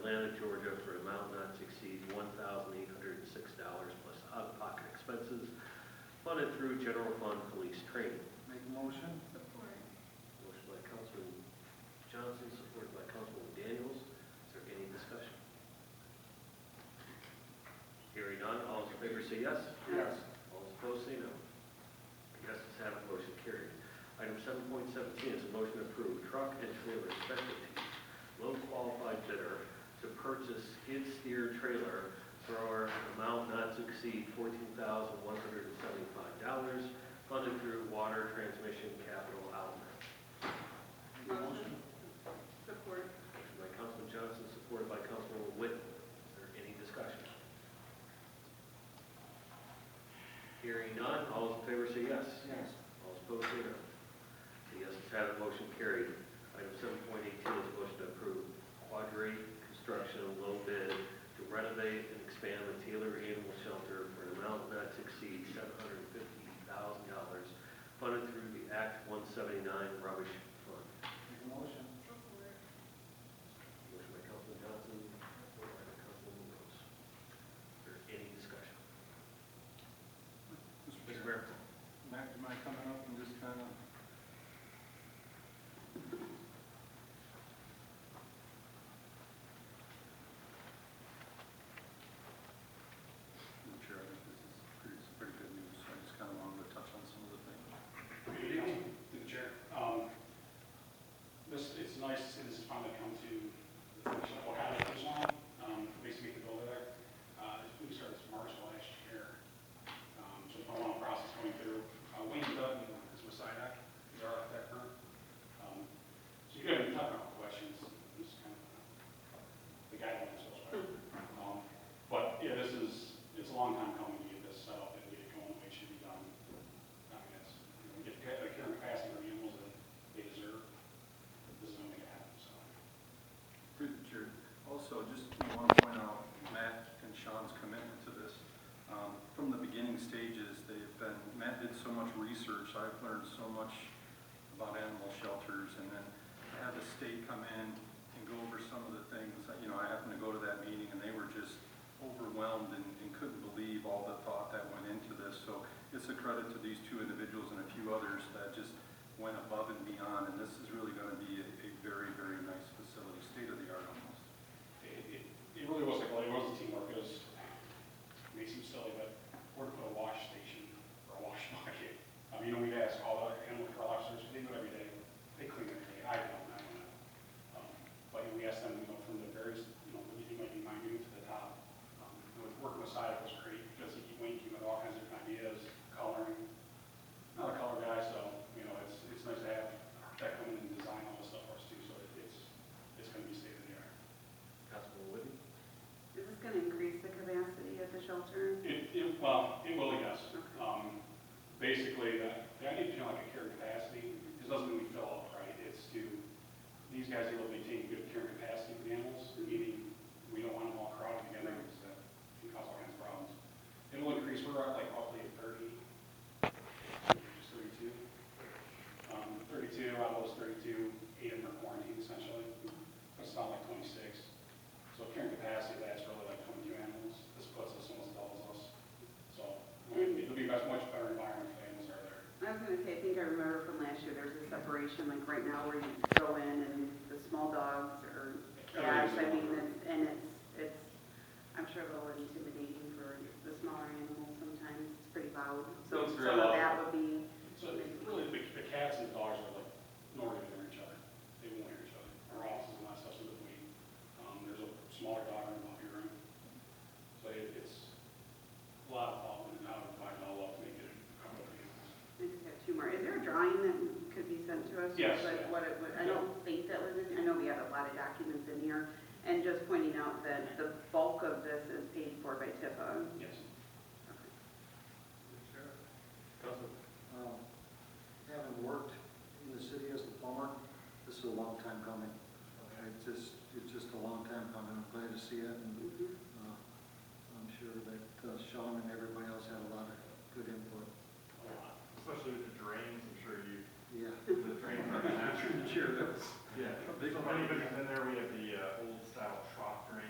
Atlanta, Georgia, for an amount not to exceed $1,806 plus out-of-pocket expenses, funded through General Fund Police Training. Make a motion. Support. Motion by Councilman Johnson, supported by Councilman Daniels. Is there any discussion? Hearing none, all those in favor say yes. Yes. All those opposed say no. The ayes have it, motion carried. Item 7.17 is a motion to approve truck and trailer specialty low qualified bidder to purchase skid steer trailer for an amount not to exceed $14,175, funded through Water Transmission Capital Outlet. Motion. Support. Motion by Councilman Johnson, supported by Councilman Whitten. Is there any discussion? Hearing none, all those in favor say yes. Yes. All those opposed say no. The yeses have it, motion carried. Item 7.18 is a motion to approve Quadrate Construction low bid to renovate and expand the Taylor Animal Shelter for an amount not to exceed $750,000, funded through the Act 179 Rubbish Fund. Make a motion. Support. Motion by Councilman Johnson, supported by Councilman Rose. Is there any discussion? Mr. Mayor. Matt, do you mind coming up and just kind of? I'm sure I think this is pretty good news. I just kind of wanted to touch on some of the things. Good evening, to the chair. It's nice to see this has finally come to the finish line. What had the finish line? Makes me the builder there. We started this March last year. So it's been a long process going through. Wayne Dutton is with SIDAC, he's our architect firm. So you have any technical questions, just kind of the guidelines. But yeah, it's a long time coming to get this set up and get it going the way it should be done. I mean, it's, we get the current capacity of the animals that they deserve. This is going to make it happen, so. Through the chair. Also, just want to point out Matt and Sean's commitment to this. From the beginning stages, Matt did so much research. I've learned so much about animal shelters, and then to have the state come in and go over some of the things. You know, I happened to go to that meeting, and they were just overwhelmed and couldn't believe all the thought that went into this. So it's a credit to these two individuals and a few others that just went above and beyond, and this is really going to be a very, very nice facility, state of the art almost. It really was like, well, it was a teamwork. It may seem silly, but we're to put a wash station or a wash bucket. You know, we've asked all the animal control officers, they do it every day. They clean it every day. I don't know. But we asked them, you know, from the various, you know, you might be minute to the top. Working with SIDAC was great because Wayne came with all kinds of different ideas, coloring. Not a color guy, so, you know, it's nice to have an architect come in and design all this stuff for us too, so it's going to be state of the art. Councilman Whitten. Is this going to increase the capacity of the shelter? Well, it will, yes. Okay. Basically, the idea of like a care capacity, this doesn't mean we fill up, right? It's to, these guys are able to maintain good care capacity for the animals, meaning we don't want them all crowded together because that can cause all kinds of problems. It will increase, we're at like roughly 30, just 32. 32, out of those 32, 8 of them are quarantined essentially. It's not like 26. So carrying capacity, that's really like 22 animals. This puts us almost doubles us. So it'll be a much better environment for the animals that are there. I was going to say, I think I remember from last year, there's a separation, like right now where you go in and the small dogs or cats, I mean, it's, I'm sure a little intimidating for the smaller animals sometimes. It's pretty loud. So It's some very of loud. that would be. So really, the cats and the dogs are like nowhere near each other. They won't hear each other. Our offices and that stuff's in between. There's a smaller dog room, puppy room. So it's a lot of thought and how to divide it all up to make it comfortable for animals. I just have two more. Is there a drawing that could be sent to us? Yes. Like what it would, I don't think that was in, I know we have a lot of documents in here. And just pointing out that the bulk of this is paid for by TIFA. Yes. Councilman. Having worked in the city as a plumber, this is a long time coming. It's just a long time coming. I'm glad to see it, and I'm sure that Sean and everybody else had a lot of good input. A lot, especially with the drains. I'm sure you. Yeah. The drains are natural. Sure, that was Yeah. a big So one. many buildings in there. We have the old style trough drain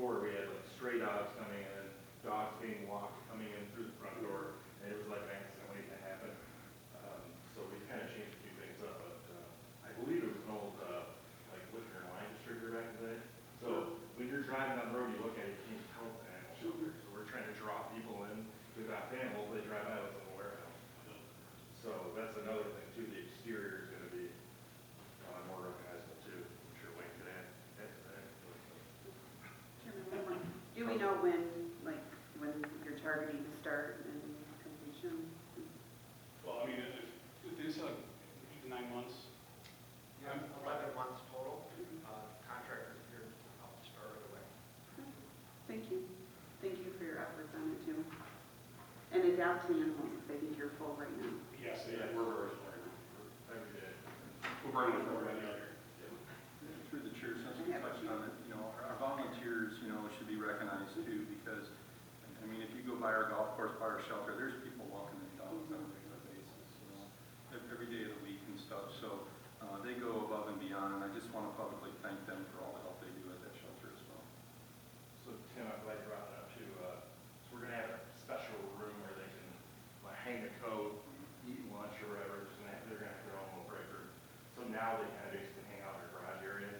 before, we had like stray dogs coming in, dogs being walked, coming in through the front door, and it was like an accident waiting to happen. So we kind of changed a few things up, but, I believe it was an old, like liquor and wine distributor back in the day. So when you're driving on the road, you look at it, you can't tell it's an animal shelter. So we're trying to draw people in who got animals, they drive out with a warehouse. So that's another thing too, the exterior is gonna be, more recognizable too. I'm sure Wayne could add to that. Do we know when, like, when you're targeting to start and completion? Well, I mean, if it's like 8 to 9 months. Yeah, 11 months total. Contractors here to help start right away. Thank you. Thank you for your efforts on it too. And adapting animals, because I think you're full right now. Yes, yeah, we're very full right now. Every day. We're burning it for any other. Through the chair, since we touched on it, our volunteers, should be recognized too, because, I mean, if you go by our golf course, by our shelter, there's people walking their dogs on a regular basis, every day of the week and stuff. So they go above and beyond, and I just want to publicly thank them for all the help they do at that shelter as well. So Tim, I'm glad you brought it up too. So we're gonna have a special room where they can like hang a coat, eat lunch or whatever. They're gonna have their own little break room. So now they kind of basically hang out in their garage area.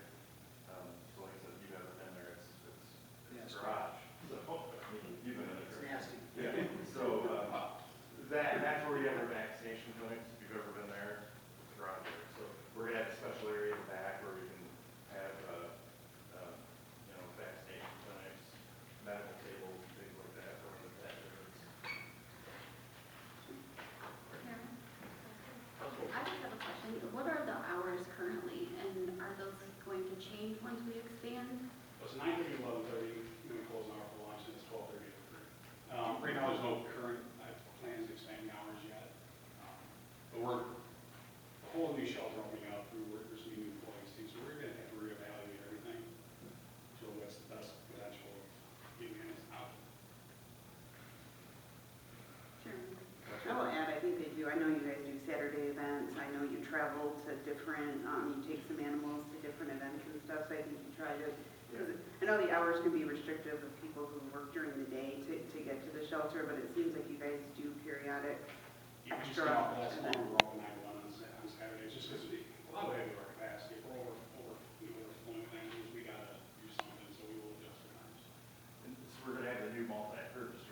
So like I said, if you've ever been there, it's Yes. a garage. So you've been in It's there. nasty. Yeah. So that's where we have our vaccination clinics. If you've ever been there, it's a garage area. So we're gonna have a special area in the back where we can have vaccination clinics, medical tables, things like that for the pet visits. I just have a question. What are the hours currently, and are those going to change once we expand? It's 9:30 to 11:30, we close an hour for lunch, and it's 12:30 to 3. Right now, there's no current plans expanding hours yet. But we're, a whole new shelter opening up, there's some new employees too, so we're gonna have to reevaluate everything. So what's the best potential of getting in and out. Sure. I will add, I think they do, I know you guys do Saturday events, I know you travel to different, you take some animals to different events and stuff, so I think you try to, because I know the hours can be restrictive of people who work during the day to get to the shelter, but it seems like you guys do periodic Yeah, we just extra came off last month, events. we're open 9 to 1 on Saturdays, just because a lot of it our capacity, if we're overflowing things, we gotta do something, so we will adjust the times. And so we're gonna have the new multi-purpose